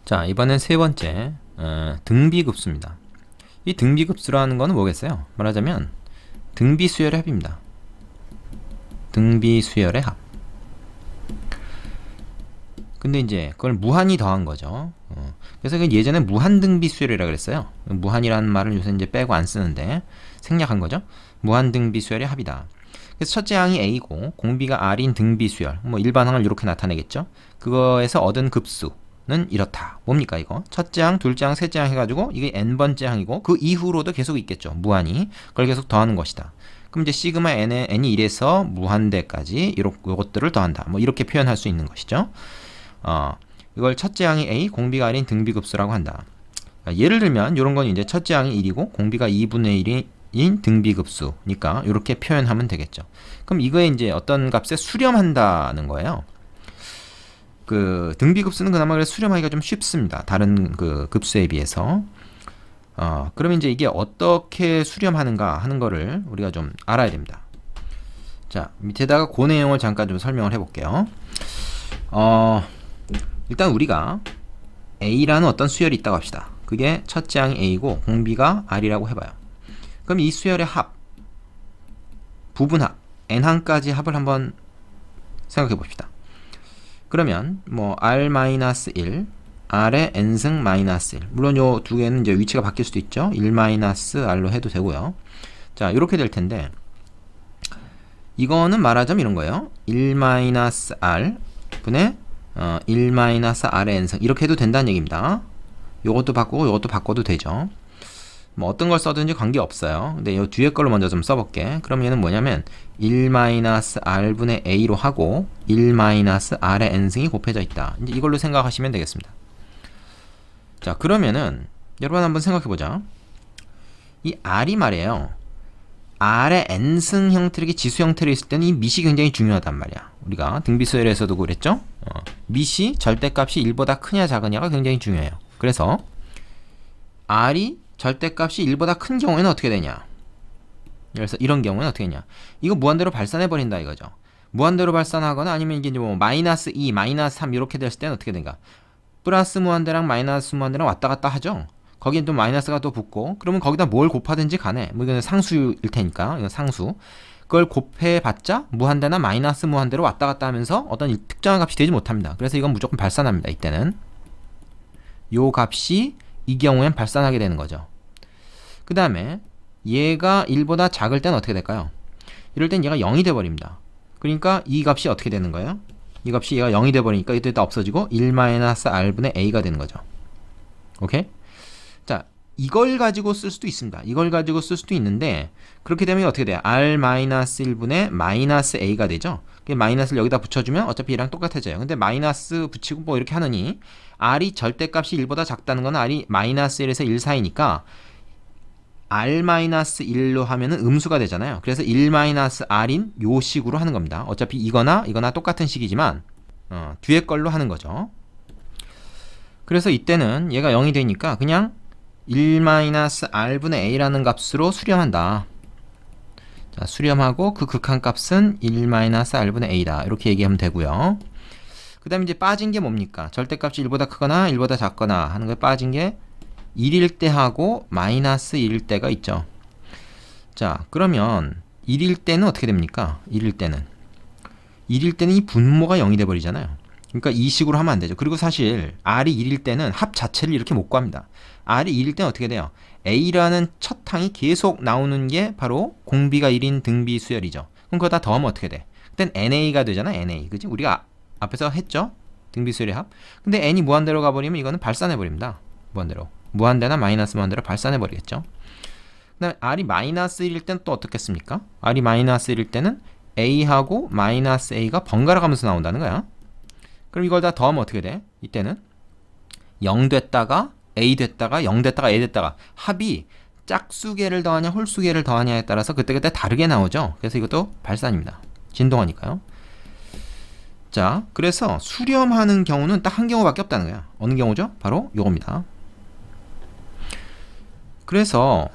자, 이번엔 세 번째 등비급수입니다. 이 등비급수라는 거는 뭐겠어요? 말하자면 등비수열의 합입니다. 등비수열의 합. 근데 이제 그걸 무한히 더한 거죠. 그래서 예전에 무한등비수열이라고 그랬어요. 무한이라는 말을 요새 이제 빼고 안 쓰는데 생략한 거죠. 무한등비수열의 합이다. 그래서 첫째 항이 A고 공비가 R인 등비수열, 뭐 일반항을 이렇게 나타내겠죠. 그거에서 얻은 급수는 이렇다. 뭡니까 이거? 첫째 항, 둘째 항, 셋째 항 해가지고 이게 n번째 항이고 그 이후로도 계속 있겠죠. 무한히. 그걸 계속 더하는 것이다. 그럼 이제 시그마 n이 1에서 무한대까지 요것들을 더한다. 뭐 이렇게 표현할 수 있는 것이죠. 이걸 첫째 항이 A, 공비가 R인 등비급수라고 한다. 예를 들면 이런 건 이제 첫째 항이 1이고 공비가 2분의 1인 등비급수니까 이렇게 표현하면 되겠죠. 그럼 이거에 이제 어떤 값에 수렴한다는 거예요. 그 등비급수는 그나마 그래서 수렴하기가 좀 쉽습니다. 다른 그 급수에 비해서. 그러면 이제 이게 어떻게 수렴하는가 하는 거를 우리가 좀 알아야 됩니다. 자, 밑에다가 그 내용을 잠깐 좀 설명을 해볼게요. 일단 우리가 A라는 어떤 수열이 있다고 합시다. 그게 첫째 항이 A고 공비가 R이라고 해봐요. 그럼 이 수열의 합, 부분합, n항까지 합을 한번 생각해 봅시다. 그러면 뭐 R-1, R의 n승 마이너스 1. 물론 요 두 개는 이제 위치가 바뀔 수도 있죠. 1-R로 해도 되고요. 자, 이렇게 될 텐데 이거는 말하자면 이런 거예요. 1-R 분의 1-R의 n승 이렇게 해도 된다는 얘기입니다. 요것도 바꾸고 요것도 바꿔도 되죠. 뭐 어떤 걸 써든지 관계없어요. 근데 이 뒤에 걸로 먼저 좀 써볼게. 그럼 얘는 뭐냐면 1-R분의 A로 하고 1-R의 n승이 곱해져 있다. 이제 이걸로 생각하시면 되겠습니다. 자, 그러면은 여러분 한번 생각해보자. 이 R이 말이에요. R의 n승 형태로 지수 형태로 있을 때는 이 밑이 굉장히 중요하단 말이야. 우리가 등비수열에서도 그랬죠? 밑이 절대값이 1보다 크냐 작으냐가 굉장히 중요해요. 그래서 R이 절대값이 1보다 큰 경우에는 어떻게 되냐? 그래서 이런 경우에는 어떻게 되냐? 이거 무한대로 발산해버린다 이거죠. 무한대로 발산하거나 아니면 이게 뭐 마이너스 2, 마이너스 3 이렇게 됐을 때는 어떻게 된가? 플러스 무한대랑 마이너스 무한대랑 왔다 갔다 하죠. 거기에 또 마이너스가 또 붙고 그러면 거기다 뭘 곱하든지 간에 뭐 이거는 상수일 테니까 이건 상수 그걸 곱해봤자 무한대나 마이너스 무한대로 왔다 갔다 하면서 어떤 특정한 값이 되지 못합니다. 그래서 이건 무조건 발산합니다. 이때는 요 값이 이 경우엔 발산하게 되는 거죠. 그 다음에 얘가 1보다 작을 때는 어떻게 될까요? 이럴 땐 얘가 0이 돼버립니다. 그러니까 이 값이 어떻게 되는 거예요? 이 값이 얘가 0이 돼버리니까 이때 다 없어지고 1-R분의 A가 되는 거죠. 오케이? 자, 이걸 가지고 쓸 수도 있습니다. 이걸 가지고 쓸 수도 있는데 그렇게 되면 어떻게 돼요? R-1분의 마이너스 A가 되죠. 마이너스를 여기다 붙여주면 어차피 얘랑 똑같아져요. 근데 마이너스 붙이고 뭐 이렇게 하느니 R이 절대값이 1보다 작다는 건 R이 마이너스 1에서 1 사이니까 R-1로 하면은 음수가 되잖아요. 그래서 1-R인 요 식으로 하는 겁니다. 어차피 이거나 똑같은 식이지만 뒤에 걸로 하는 거죠. 그래서 이때는 얘가 0이 되니까 그냥 1-R분의 A라는 값으로 수렴한다. 자, 수렴하고 그 극한값은 1-R분의 A다. 이렇게 얘기하면 되고요. 그 다음에 이제 빠진 게 뭡니까? 절대값이 1보다 크거나 1보다 작거나 하는 거에 빠진 게 1일 때 하고 마이너스 1일 때가 있죠. 자, 그러면 1일 때는 어떻게 됩니까? 1일 때는 이 분모가 0이 돼버리잖아요. 그러니까 이 식으로 하면 안 되죠. 그리고 사실 R이 1일 때는 합 자체를 이렇게 못 구합니다. R이 1일 때는 어떻게 돼요? A라는 첫 항이 계속 나오는 게 바로 공비가 1인 등비 수열이죠. 그럼 그거 다 더하면 어떻게 돼? 그땐 NA가 되잖아. NA. 그지? 우리가 앞에서 했죠? 등비 수열의 합. 근데 N이 무한대로 가버리면 이거는 발산해버립니다. 무한대로. 무한대나 마이너스 무한대로 발산해버리겠죠. 그 다음에 R이 마이너스 1일 때는 또 어떻겠습니까? R이 마이너스 1일 때는 A하고 마이너스 A가 번갈아 가면서 나온다는 거야. 그럼 이걸 다 더하면 어떻게 돼? 이때는 0 됐다가 A 됐다가 0 됐다가 A 됐다가 합이 짝수계를 더하냐 홀수계를 더하냐에 따라서 그때그때 다르게 나오죠. 그래서 이것도 발산입니다. 진동하니까요. 자, 그래서 수렴하는 경우는 딱 한 경우밖에 없다는 거야. 어느 경우죠? 바로 요겁니다. 그래서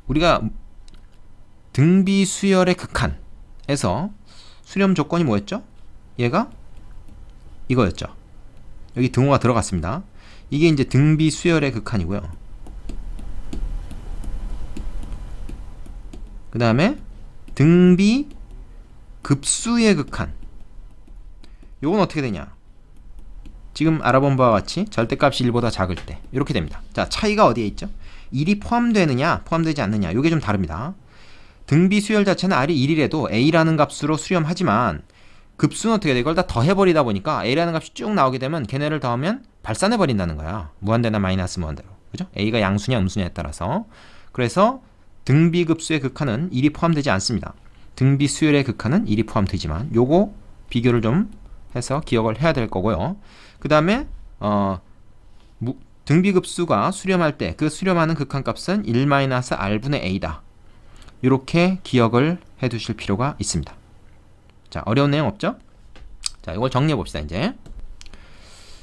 우리가 등비 수열의 극한에서 수렴 조건이 뭐였죠? 얘가 이거였죠. 여기 등호가 들어갔습니다. 이게 이제 등비 수열의 극한이고요. 그 다음에 등비 급수의 극한. 요건 어떻게 되냐? 지금 알아본 바와 같이 절대값이 1보다 작을 때 이렇게 됩니다. 자, 차이가 어디에 있죠? 1이 포함되느냐 포함되지 않느냐, 요게 좀 다릅니다. 등비 수열 자체는 R이 1이라도 A라는 값으로 수렴하지만 급수는 어떻게 돼? 이걸 다 더해버리다 보니까 A라는 값이 쭉 나오게 되면 걔네를 더하면 발산해버린다는 거야. 무한대나 마이너스 무한대로. 그죠? A가 양수냐 음수냐에 따라서. 그래서 등비 급수의 극한은 1이 포함되지 않습니다. 등비 수열의 극한은 1이 포함되지만 요거 비교를 좀 해서 기억을 해야 될 거고요. 그 다음에 등비급수가 수렴할 때 그 수렴하는 극한값은 1-r분의 a다. 이렇게 기억을 해 두실 필요가 있습니다. 자, 어려운 내용 없죠? 자, 이걸 정리해 봅시다. 이제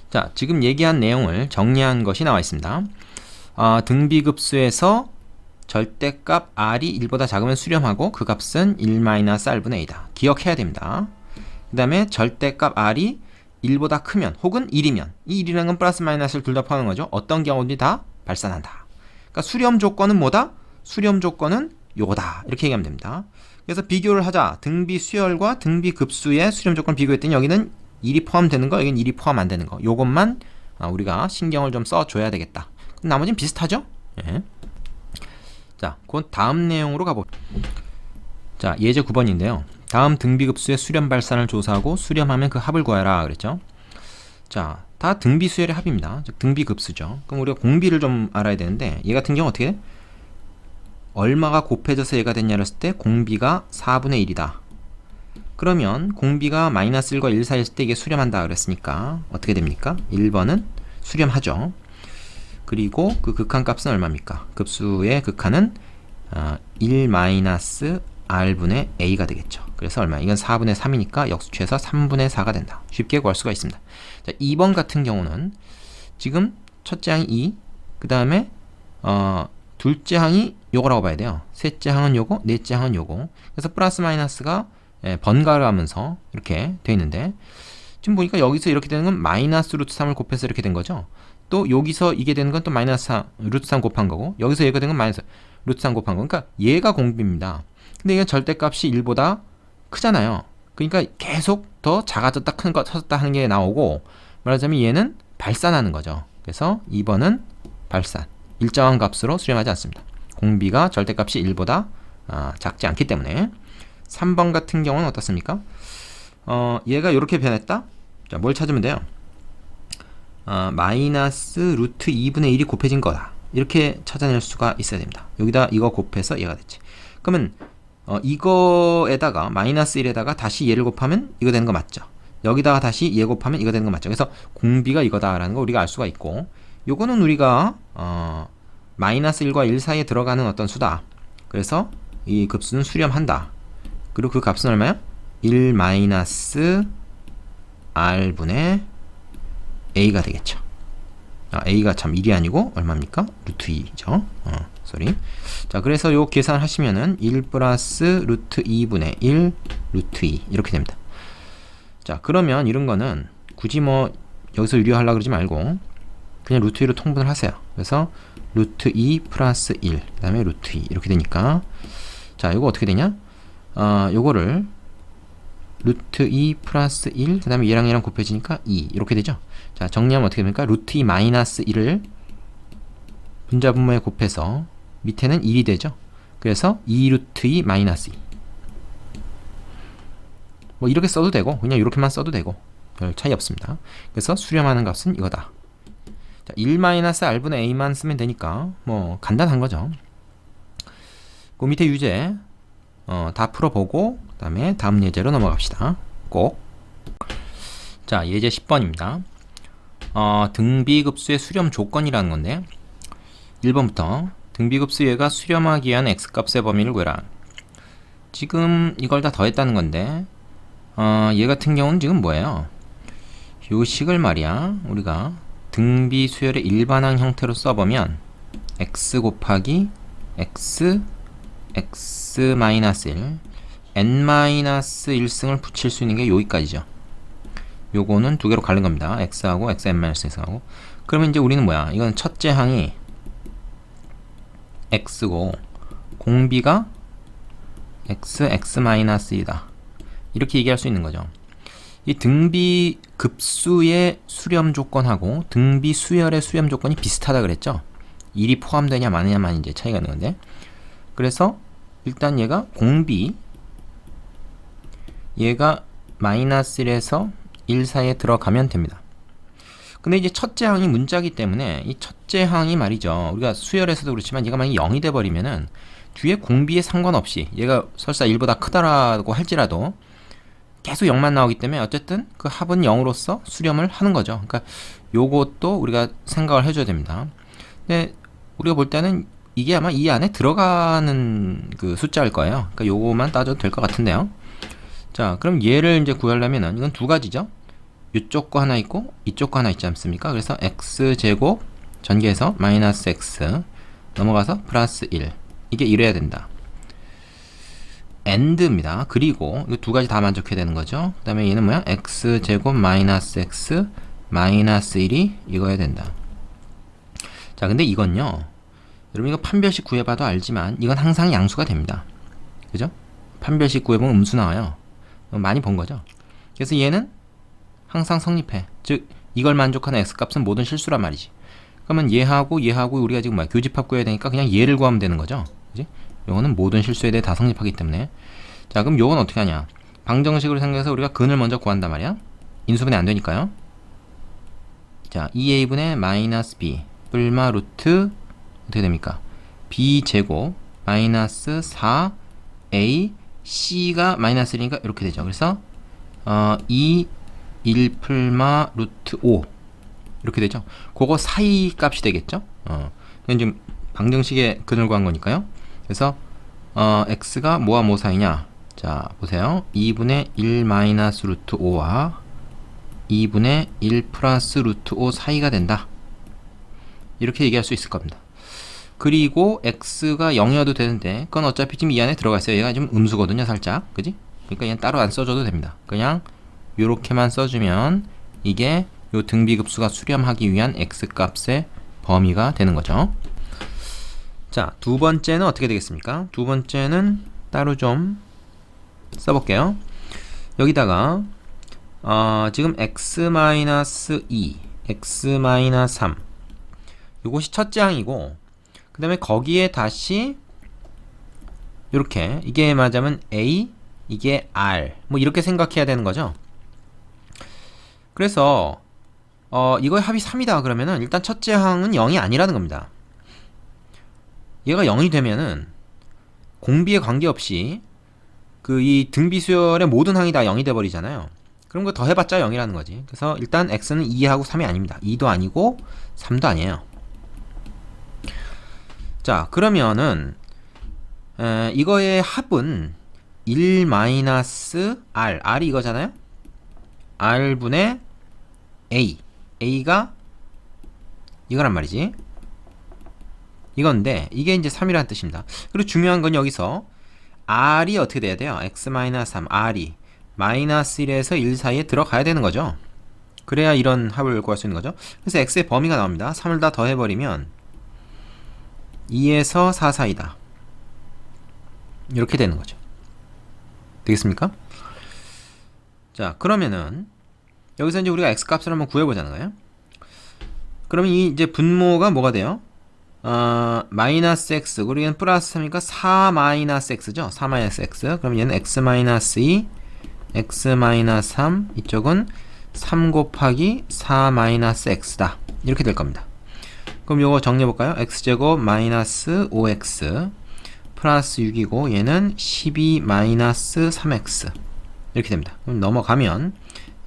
자, 지금 얘기한 내용을 정리한 것이 나와 있습니다. 등비급수에서 절대값 r이 1보다 작으면 수렴하고 그 값은 1-r분의 a다. 기억해야 됩니다. 그 다음에 절대값 r이 1보다 크면 혹은 1이면, 이 1이라는 건 플러스 마이너스를 둘 다 포함하는 거죠. 어떤 경우든지 다 발산한다. 그러니까 수렴 조건은 뭐다? 수렴 조건은 요거다. 이렇게 얘기하면 됩니다. 그래서 비교를 하자. 등비 수열과 등비 급수의 수렴 조건 비교했더니 여기는 1이 포함되는 거, 여기는 1이 포함 안 되는 거. 요것만 우리가 신경을 좀 써줘야 되겠다. 나머지는 비슷하죠? 예. 자, 그 다음 내용으로 가봅시다. 자, 예제 9번인데요. 다음 등비급수의 수렴 발산을 조사하고 수렴하면 그 합을 구하라 그랬죠. 자, 다 등비수열의 합입니다. 즉 등비급수죠. 그럼 우리가 공비를 좀 알아야 되는데 얘 같은 경우 어떻게 돼? 얼마가 곱해져서 얘가 됐냐를 했을 때 공비가 4분의 1이다. 그러면 공비가 마이너스 1과 1 사이에 있을 때 이게 수렴한다 그랬으니까 어떻게 됩니까? 1번은 수렴하죠. 그리고 그 극한값은 얼마입니까? 급수의 극한은 1-r분의 a가 되겠죠. 그래서 얼마? 이건 4분의 3이니까 역수취해서 3분의 4가 된다. 쉽게 구할 수가 있습니다. 자, 2번 같은 경우는 지금 첫째 항이 2, 그 다음에 둘째 항이 요거라고 봐야 돼요. 셋째 항은 요거, 넷째 항은 요거. 그래서 플러스 마이너스가 번갈아 가면서 이렇게 돼 있는데 지금 보니까 여기서 이렇게 되는 건 마이너스 루트 3을 곱해서 이렇게 된 거죠. 또 여기서 이게 되는 건 또 마이너스 3, 루트 3 곱한 거고, 여기서 얘가 되는 건 마이너스 루트 3 곱한 거. 그러니까 얘가 공비입니다. 근데 이게 절대값이 1보다 크잖아요. 그러니까 계속 더 작아졌다 큰 거 컸다 하는 게 나오고, 말하자면 얘는 발산하는 거죠. 그래서 2번은 발산, 일정한 값으로 수렴하지 않습니다. 공비가 절대값이 1보다 작지 않기 때문에. 3번 같은 경우는 어떻습니까? 얘가 이렇게 변했다. 자, 뭘 찾으면 돼요? 마이너스 루트 2분의 1이 곱해진 거다. 이렇게 찾아낼 수가 있어야 됩니다. 여기다 이거 곱해서 얘가 됐지. 그러면 이거에다가 마이너스 1에다가 다시 얘를 곱하면 이거 되는 거 맞죠? 여기다가 다시 얘 곱하면 이거 되는 거 맞죠? 그래서 공비가 이거다라는 거 우리가 알 수가 있고, 요거는 우리가 마이너스 1과 1 사이에 들어가는 어떤 수다. 그래서 이 급수는 수렴한다. 그리고 그 값은 얼마야? 1-r분의 a가 되겠죠. a가 참 1이 아니고 얼마입니까? 루트 2죠. 쏘리. 자, 그래서 요 계산을 하시면은 1 플러스 루트 2분의 1 루트 2 이렇게 됩니다. 자, 그러면 이런 거는 굳이 뭐 여기서 유리하려고 그러지 말고 그냥 루트 2로 통분을 하세요. 그래서 루트 2 플러스 1 그 다음에 루트 2 이렇게 되니까, 자, 요거 어떻게 되냐? 요거를 루트 2 플러스 1 그 다음에 얘랑 얘랑 곱해지니까 2 이렇게 되죠. 자, 정리하면 어떻게 됩니까? 루트 2 마이너스 1을 분자분모에 곱해서 밑에는 1이 되죠. 그래서 2 루트 2 마이너스 2. 뭐 이렇게 써도 되고 그냥 이렇게만 써도 되고 별 차이 없습니다. 그래서 수렴하는 값은 이거다. 자, 1-r분의 a만 쓰면 되니까 뭐 간단한 거죠. 그 밑에 유제 다 풀어보고 그 다음에 다음 예제로 넘어갑시다. 꼭. 자, 예제 10번입니다. 등비급수의 수렴 조건이라는 건데 1번부터 등비급수 얘가 수렴하기 위한 x값의 범위를 구해라. 지금 이걸 다 더했다는 건데 얘 같은 경우는 지금 뭐예요? 요 식을 말이야 우리가 등비수열의 일반항 형태로 써보면 x 곱하기 x 1 n-1승을 붙일 수 있는 게 여기까지죠. 요거는 두 개로 갈린 겁니다. x하고 xn-x하고. 그러면 이제 우리는 뭐야? 이건 첫째 항이 x고 공비가 x-1이다. 이렇게 얘기할 수 있는 거죠. 이 등비 급수의 수렴 조건하고 등비 수열의 수렴 조건이 비슷하다 그랬죠. 1이 포함되냐 마느냐만 이제 차이가 있는 건데, 그래서 일단 얘가 공비, 얘가 마이너스 1에서 1 사이에 들어가면 됩니다. 근데 이제 첫째 항이 문자기 때문에 이 첫째 항이 말이죠, 우리가 수열에서도 그렇지만 얘가 만약에 0이 돼버리면은 뒤에 공비에 상관없이 얘가 설사 1보다 크다라고 할지라도 계속 0만 나오기 때문에 어쨌든 그 합은 0으로서 수렴을 하는 거죠. 그러니까 요것도 우리가 생각을 해줘야 됩니다. 근데 우리가 볼 때는 이게 아마 이 안에 들어가는 그 숫자일 거예요. 그러니까 요거만 따져도 될 것 같은데요. 자, 그럼 얘를 이제 구하려면은 이건 두 가지죠. 이쪽 거 하나 있고 이쪽 거 하나 있지 않습니까? 그래서 x제곱 전개해서 마이너스 x 넘어가서 플러스 1, 이게 이래야 된다. AND입니다. 그리고 이 두 가지 다 만족해야 되는 거죠. 그 다음에 얘는 뭐야? x제곱 마이너스 x 마이너스 1이 이거야 된다. 자, 근데 이건요, 여러분 이거 판별식 구해봐도 알지만 이건 항상 양수가 됩니다. 그죠? 판별식 구해보면 음수 나와요. 많이 본 거죠. 그래서 얘는 항상 성립해. 즉 이걸 만족하는 x값은 모든 실수란 말이지. 그러면 얘하고 우리가 지금 뭐야, 교집합 구해야 되니까 그냥 얘를 구하면 되는 거죠. 그지? 요거는 모든 실수에 대해 다 성립하기 때문에. 자, 그럼 요건 어떻게 하냐? 방정식으로 생각해서 우리가 근을 먼저 구한단 말이야. 인수분해 안 되니까요. 자, 2a분의 마이너스 b 뿔마 루트 어떻게 됩니까? b 제곱 마이너스 4a c가 마이너스 1이니까 이렇게 되죠. 그래서 2 1 풀마 루트 5 이렇게 되죠. 그거 사이 값이 되겠죠. 이건 지금 방정식의 근을 구한 거니까요. 그래서 x가 뭐와 뭐 사이냐? 자, 보세요. 2분의 1 마이너스 루트 5와 2분의 1 플러스 루트 5 사이가 된다. 이렇게 얘기할 수 있을 겁니다. 그리고 x가 0이어도 되는데 그건 어차피 지금 이 안에 들어가 있어요. 얘가 좀 음수거든요, 살짝. 그지? 그러니까 얘는 따로 안 써줘도 됩니다. 그냥 요렇게만 써주면 이게 요 등비급수가 수렴하기 위한 x값의 범위가 되는 거죠. 자, 두 번째는 어떻게 되겠습니까? 두 번째는 따로 좀 써볼게요. 여기다가 지금 x-2, x-3 요것이 첫째 항이고, 그 다음에 거기에 다시 요렇게 이게 맞으면 a, 이게 r 뭐 이렇게 생각해야 되는 거죠. 그래서 이거의 합이 3이다 그러면은 일단 첫째 항은 0이 아니라는 겁니다. 얘가 0이 되면은 공비에 관계없이 그 이 등비수열의 모든 항이 다 0이 돼 버리잖아요. 그럼 그거 더해봤자 0이라는 거지. 그래서 일단 x는 2하고 3이 아닙니다. 2도 아니고 3도 아니에요. 자, 그러면은 이거의 합은 1-r, r이 이거잖아요. r분의 a, a가 이거란 말이지. 이건데 이게 이제 3이라는 뜻입니다. 그리고 중요한 건 여기서 r이 어떻게 돼야 돼요? x-3, r이 마이너스 1에서 1 사이에 들어가야 되는 거죠. 그래야 이런 합을 구할 수 있는 거죠. 그래서 x의 범위가 나옵니다. 3을 다 더해버리면 2에서 4 사이다. 이렇게 되는 거죠. 되겠습니까? 자, 그러면은 여기서 이제 우리가 x값을 한번 구해보자는 거예요. 그러면 이 이제 분모가 뭐가 돼요? 마이너스 x, 그리고 얘는 플러스 3이니까 4 마이너스 x죠. 4 마이너스 x. 그럼 얘는 x 마이너스 2, x 마이너스 3, 이쪽은 3 곱하기 4 마이너스 x다. 이렇게 될 겁니다. 그럼 요거 정리해볼까요? x제곱 마이너스 5x 플러스 6이고 얘는 12 마이너스 3x 이렇게 됩니다. 그럼 넘어가면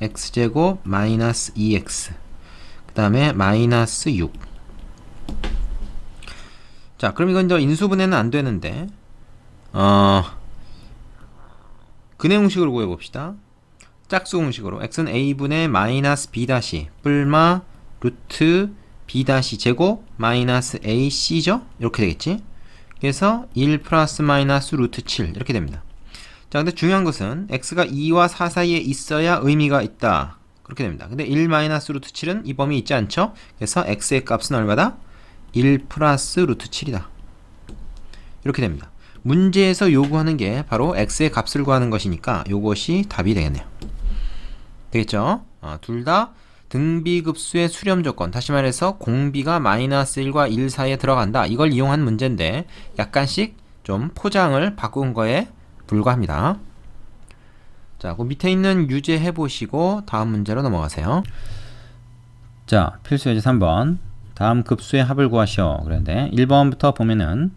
x제곱 마이너스 2x 그 다음에 마이너스 6. 자, 그럼 이건 이제 인수분해는 안 되는데 근해공식으로 구해봅시다. 짝수공식으로 x는 a분의 마이너스 b 다시 뿔마 루트 b 다시 제곱 마이너스 ac죠? 이렇게 되겠지? 그래서 1 플러스 마이너스 루트 7 이렇게 됩니다. 자, 근데 중요한 것은 x가 2와 4 사이에 있어야 의미가 있다. 그렇게 됩니다. 근데 1 마이너스 루트 7은 이 범위 있지 않죠? 그래서 x의 값은 얼마다? 1 플러스 루트 7이다. 이렇게 됩니다. 문제에서 요구하는 게 바로 x의 값을 구하는 것이니까 요것이 답이 되겠네요. 되겠죠? 둘 다 등비급수의 수렴 조건, 다시 말해서 공비가 마이너스 1과 1 사이에 들어간다. 이걸 이용한 문제인데 약간씩 좀 포장을 바꾼 거에 불과합니다. 자, 그 밑에 있는 유제 해보시고 다음 문제로 넘어가세요. 자, 필수 예제 3번. 다음 급수의 합을 구하시오. 그런데 1번부터 보면은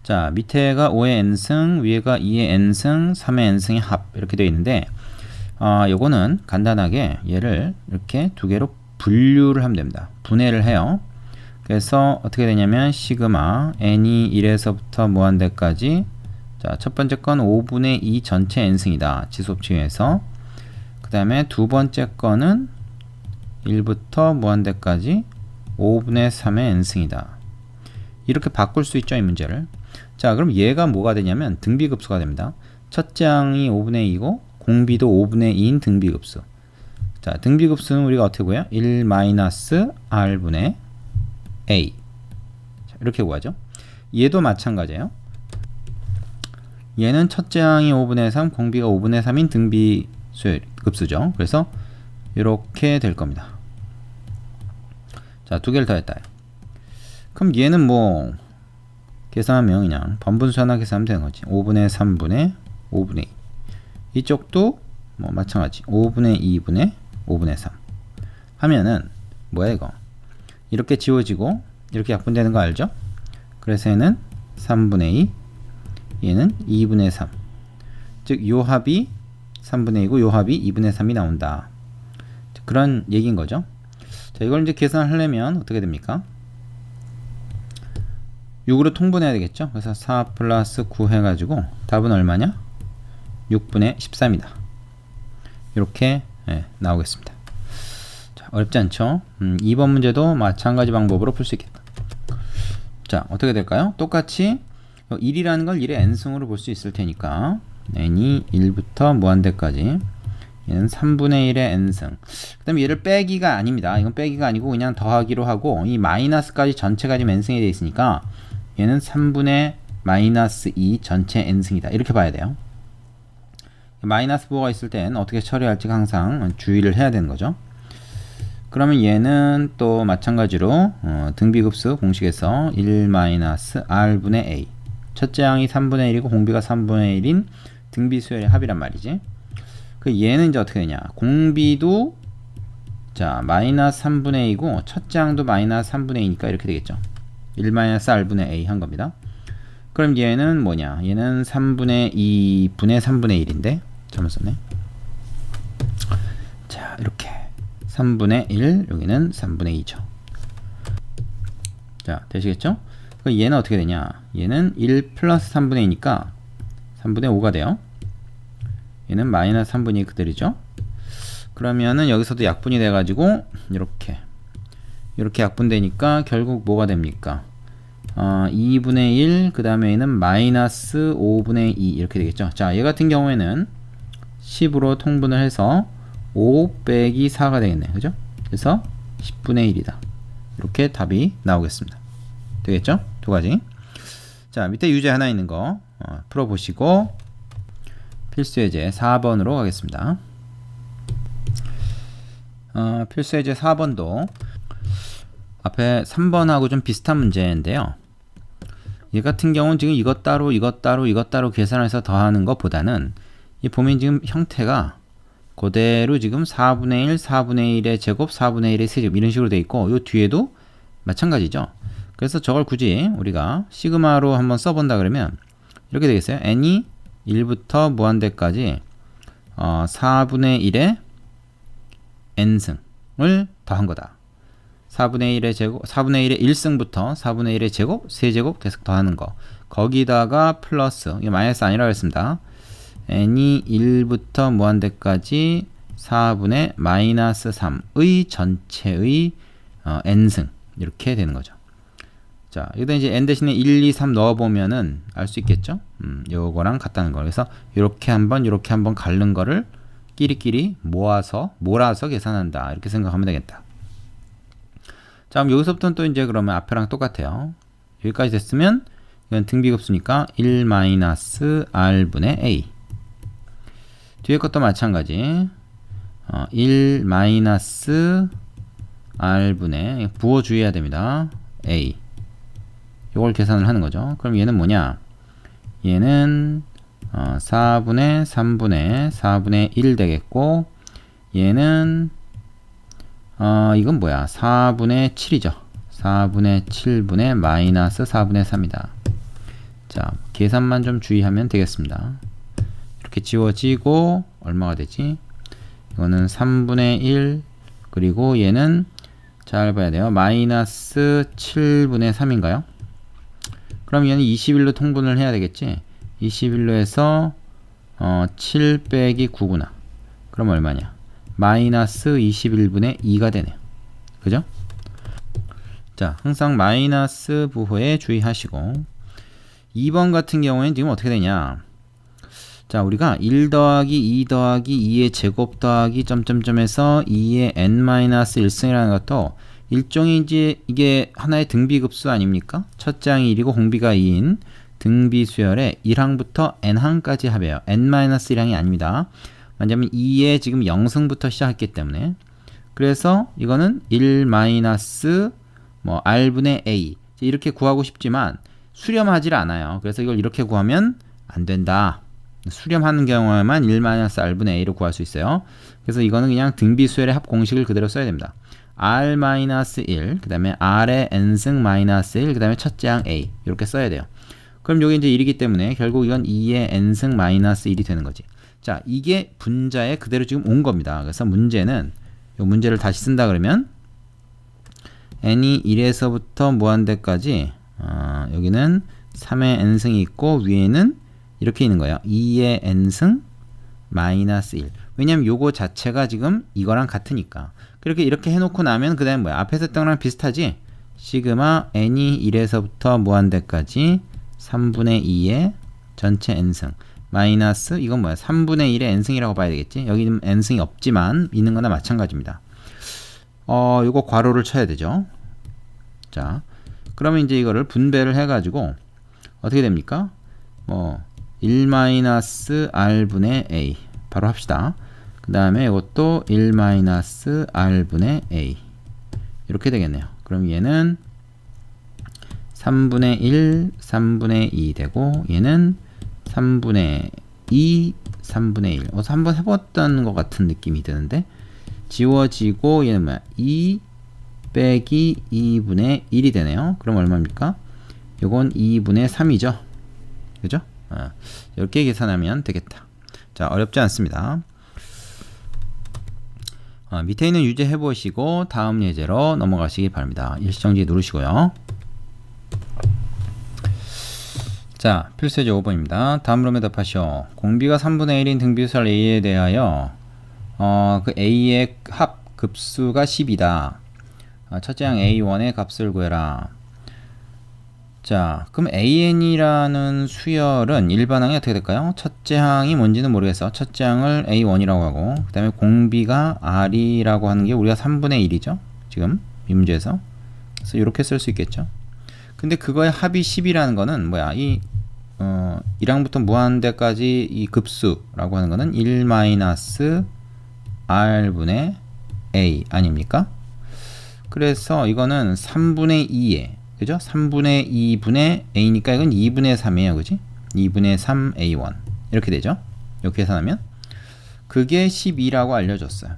자, 밑에가 5의 n승, 위에가 2의 n승, 3의 n승의 합 이렇게 되어 있는데 요거는 간단하게 얘를 이렇게 두 개로 분류를 하면 됩니다. 분해를 해요. 그래서 어떻게 되냐면 시그마 n이 1에서부터 무한대까지, 자, 첫 번째 건 5분의 2 전체 n승이다. 지수법칙에서. 그 다음에 두 번째 거는 1부터 무한대까지 5분의 3의 n승이다. 이렇게 바꿀 수 있죠, 이 문제를. 자, 그럼 얘가 뭐가 되냐면 등비급수가 됩니다. 첫째 항이 5분의 2고 공비도 5분의 2인 등비급수. 자, 등비급수는 우리가 어떻게 구해요? 1 마이너스 r분의 a. 자, 이렇게 구하죠. 얘도 마찬가지예요. 얘는 첫째 항이 5분의 3, 공비가 5분의 3인 등비급수죠. 그래서 이렇게 될 겁니다. 자, 두 개를 더했다. 그럼 얘는 뭐 계산하면 그냥 번분수 하나 계산하면 되는 거지. 5분의 3분의 5분의 2. 이쪽도 뭐 마찬가지. 5분의 2분의 5분의 3 하면은 뭐야 이거? 이렇게 지워지고 이렇게 약분되는 거 알죠? 그래서 얘는 3분의 2, 얘는 2분의 3. 즉 요 합이 3분의 2고 요 합이 2분의 3이 나온다. 그런 얘기인 거죠. 자, 이걸 이제 계산을 하려면 어떻게 됩니까? 6으로 통분해야 되겠죠. 그래서 4 플러스 9 해가지고 답은 얼마냐? 6분의 13이다. 이렇게 나오겠습니다. 자, 어렵지 않죠? 2번 문제도 마찬가지 방법으로 풀 수 있겠다. 자, 어떻게 될까요? 똑같이 1이라는 걸 1의 n승으로 볼 수 있을 테니까 n이 1부터 무한대까지, 얘는 3분의 1의 n승. 그 다음에 얘를 빼기가 아닙니다. 이건 빼기가 아니고 그냥 더하기로 하고, 이 마이너스까지 전체가 지금 n승이 되어 있으니까 얘는 3분의 마이너스 2 전체 n승이다. 이렇게 봐야 돼요. 마이너스 부호가 있을 땐 어떻게 처리할지 항상 주의를 해야 되는 거죠. 그러면 얘는 또 마찬가지로 등비급수 공식에서 1 마이너스 r분의 a, 첫째 항이 3분의 1이고 공비가 3분의 1인 등비수열의 합이란 말이지. 그 얘는 이제 어떻게 되냐, 공비도 자 마이너스 3분의 2고 첫째 항도 마이너스 3분의 2니까 이렇게 되겠죠. 1 마이너스 r분의 a 한 겁니다. 그럼 얘는 뭐냐, 얘는 3분의 2분의 3분의 1인데 잘못 썼네. 자, 이렇게 3분의 1, 여기는 3분의 2죠. 자, 되시겠죠? 그럼 얘는 어떻게 되냐, 얘는 1 플러스 3분의 2니까 3분의 5가 돼요. 얘는 마이너스 3분의 2 그대로죠. 그러면은 여기서도 약분이 돼가지고 이렇게 약분되니까 결국 뭐가 됩니까? 2분의 1, 그 다음에 얘는 마이너스 5분의 2 이렇게 되겠죠. 자, 얘 같은 경우에는 10으로 통분을 해서 5 빼기 4가 되겠네. 그죠? 그래서 10분의 1이다. 이렇게 답이 나오겠습니다. 되겠죠? 두 가지. 자, 밑에 유제 하나 있는 거 풀어보시고 필수 예제 4번으로 가겠습니다. 필수 예제 4번도 앞에 3번하고 좀 비슷한 문제인데요. 얘 같은 경우는 지금 이것 따로 계산해서 더하는 것보다는 이 보면 지금 형태가 그대로 지금 4분의 1, 4분의 1의 제곱, 4분의 1의 세제곱 이런 식으로 돼 있고, 요 뒤에도 마찬가지죠. 그래서 저걸 굳이 우리가 시그마로 한번 써본다 그러면 이렇게 되겠어요. n이 1부터 무한대까지 4분의 1의 n승을 더한 거다. 4분의 1의 제곱, 4분의 1의 1승부터 4분의 1의 제곱, 세제곱 계속 더하는 거. 거기다가 플러스, 이게 마이너스 아니라고 했습니다. n이 1부터 무한대까지 4분의 마이너스 3의 전체의 n승. 이렇게 되는 거죠. 자, 여기다 이제 n 대신에 1, 2, 3 넣어보면은 알 수 있겠죠? 요거랑 같다는 거. 그래서 이렇게 한번 갈른 거를 끼리끼리 몰아서 계산한다. 이렇게 생각하면 되겠다. 자, 그럼 여기서부터는 또 이제 그러면 앞에랑 똑같아요. 여기까지 됐으면 이건 등비급수니까 1-r분의 a. 뒤에 것도 마찬가지. 1-r분의 부호 주의해야 됩니다. a. 요걸 계산을 하는 거죠. 그럼 얘는 뭐냐? 얘는 4분의 3분의 4분의 1 되겠고, 얘는 이건 뭐야? 4분의 7이죠. 4분의 7분의 마이너스 4분의 3이다. 자, 계산만 좀 주의하면 되겠습니다. 이렇게 지워지고 얼마가 되지? 이거는 3분의 1, 그리고 얘는 잘 봐야 돼요. 마이너스 7분의 3인가요? 그럼 얘는 21로 통분을 해야 되겠지? 21로 해서 7 빼기 9구나. 그럼 얼마냐? 마이너스 21분의 2가 되네요. 그죠? 자, 항상 마이너스 부호에 주의하시고, 2번 같은 경우에는 지금 어떻게 되냐? 자, 우리가 1 더하기 2 더하기 2의 제곱 더하기 점점점에서 2의 n-1승이라는 것도 일종의 이제 이게 하나의 등비급수 아닙니까? 첫째 항이 1이고 공비가 2인 등비수열의 1항부터 n항까지 합이에요. n-1항이 아닙니다. 왜냐면 2의 지금 0승부터 시작했기 때문에. 그래서 이거는 1-r분의 a 이렇게 구하고 싶지만 수렴하지 않아요. 그래서 이걸 이렇게 구하면 안 된다. 수렴하는 경우에만 1-r분의 a로 구할 수 있어요. 그래서 이거는 그냥 등비수열의 합 공식을 그대로 써야 됩니다. r-1, 그 다음에 r의 n승 마이너스 1, 그 다음에 첫째 항 a 이렇게 써야 돼요. 그럼 여기 이제 1이기 때문에 결국 이건 2의 n승 마이너스 1이 되는 거지. 자, 이게 분자에 그대로 지금 온 겁니다. 그래서 문제는 이 문제를 다시 쓴다 그러면 n이 1에서부터 무한대까지 여기는 3의 n승이 있고 위에는 이렇게 있는 거예요. 2의 n승 마이너스 1. 왜냐면 요거 자체가 지금 이거랑 같으니까. 그렇게 이렇게 해놓고 나면 그 다음에 뭐야? 앞에서 했던 거랑 비슷하지? 시그마 n이 1에서부터 무한대까지 3분의 2의 전체 n승 마이너스 이건 뭐야? 3분의 1의 n승이라고 봐야 되겠지? 여기는 n승이 없지만 있는 거나 마찬가지입니다. 요거 괄호를 쳐야 되죠. 자, 그러면 이제 이거를 분배를 해가지고 어떻게 됩니까? 1-r분의 a 바로 합시다. 그 다음에 이것도 1-r분의 a 이렇게 되겠네요. 그럼 얘는 3분의 1, 3분의 2 되고 얘는 3분의 2, 3분의 1 한번 해봤던 것 같은 느낌이 드는데 지워지고 얘는 뭐야? 2 빼기 2분의 1이 되네요. 그럼 얼마입니까? 요건 2분의 3이죠. 그죠? 이렇게 계산하면 되겠다. 자, 어렵지 않습니다. 밑에 있는 유제 해보시고 다음 예제로 넘어가시기 바랍니다. 일시정지 누르시고요. 자, 필수예제 5번입니다. 다음 물음에 답하시오. 공비가 3분의 1인 등비수열 a에 대하여 그 a의 합 급수가 10이다. 첫째 항 a1의 값을 구해라. 자, 그럼 an이라는 수열은 일반항이 어떻게 될까요? 첫째 항이 뭔지는 모르겠어. 첫째 항을 a1이라고 하고 그 다음에 공비가 r이라고 하는 게 우리가 3분의 1이죠. 지금 이 문제에서. 그래서 이렇게 쓸 수 있겠죠. 근데 그거의 합이 10이라는 거는 뭐야? 이 1항부터 무한대까지 이 급수라고 하는 거는 1-r분의 a 아닙니까? 그래서 이거는 3분의 2에 그죠? 3분의 2분의 a니까 이건 2분의 3이에요. 그지? 2분의 3 a1 이렇게 되죠? 이렇게 계산하면 그게 12라고 알려줬어요.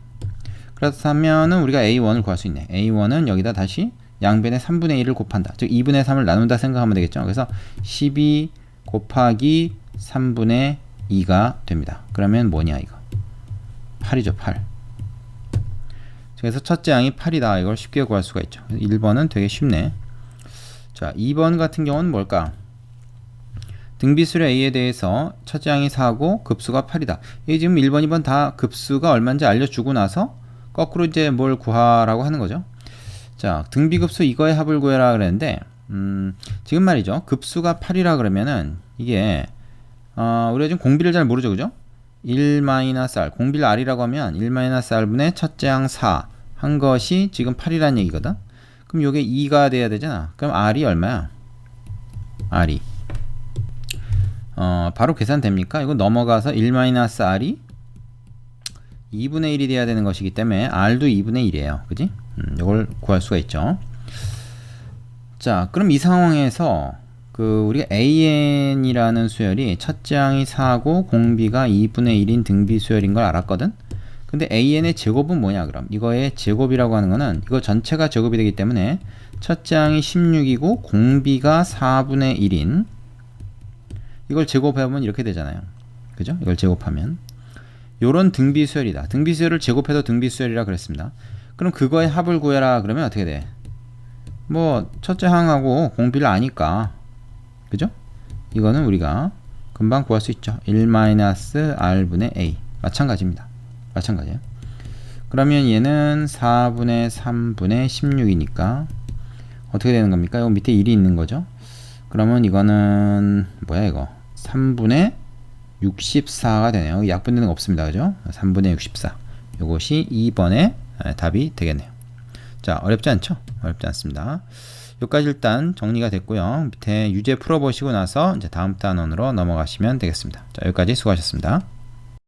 그렇다면은 우리가 a1을 구할 수 있네. a1은 여기다 다시 양변에 3분의 1을 곱한다. 즉 2분의 3을 나눈다 생각하면 되겠죠. 그래서 12 곱하기 3분의 2가 됩니다. 그러면 뭐냐 이거 8이죠. 8. 그래서 첫째 항이 8이다. 이걸 쉽게 구할 수가 있죠. 1번은 되게 쉽네. 자, 2번 같은 경우는 뭘까? 등비수열 a에 대해서 첫째 항이 4고 급수가 8이다. 이게 지금 1번, 2번 다 급수가 얼마인지 알려주고 나서 거꾸로 이제 뭘 구하라고 하는 거죠. 자, 등비급수 이거의 합을 구해라 그랬는데 지금 말이죠. 급수가 8이라 그러면은 이게 우리가 지금 공비를 잘 모르죠. 그죠? 1-r 공비를 r이라고 하면 1-r분의 첫째 항 4 한 것이 지금 8이라는 얘기거든. 그럼 요게 2가 돼야 되잖아. 그럼 r이 얼마야? r이 바로 계산됩니까? 이거 넘어가서 1-r이 2분의 1이 돼야 되는 것이기 때문에 r도 2분의 1이에요. 그지? 이걸 구할 수가 있죠. 자, 그럼 이 상황에서 우리가 an이라는 수열이 첫째 항이 4고 공비가 2분의 1인 등비 수열인 걸 알았거든? 근데 an의 제곱은 뭐냐 그럼? 이거의 제곱이라고 하는 거는 이거 전체가 제곱이 되기 때문에 첫째 항이 16이고 공비가 4분의 1인 이걸 제곱하면 이렇게 되잖아요. 그죠? 이걸 제곱하면 요런 등비 수열이다. 등비 수열을 제곱해도 등비 수열이라 그랬습니다. 그럼 그거의 합을 구해라 그러면 어떻게 돼? 뭐 첫째 항하고 공비를 아니까 그죠? 이거는 우리가 금방 구할 수 있죠. 1-r분의 a 마찬가지입니다. 마찬가지예요. 그러면 얘는 4분의 3분의 16이니까 어떻게 되는 겁니까? 이거 밑에 1이 있는 거죠. 그러면 이거는 뭐야 이거 3분의 64가 되네요. 약분되는 거 없습니다. 그죠? 3분의 64 이것이 2번의 답이 되겠네요. 자, 어렵지 않죠? 어렵지 않습니다. 여기까지 일단 정리가 됐고요. 밑에 유제 풀어보시고 나서 이제 다음 단원으로 넘어가시면 되겠습니다. 자, 여기까지 수고하셨습니다.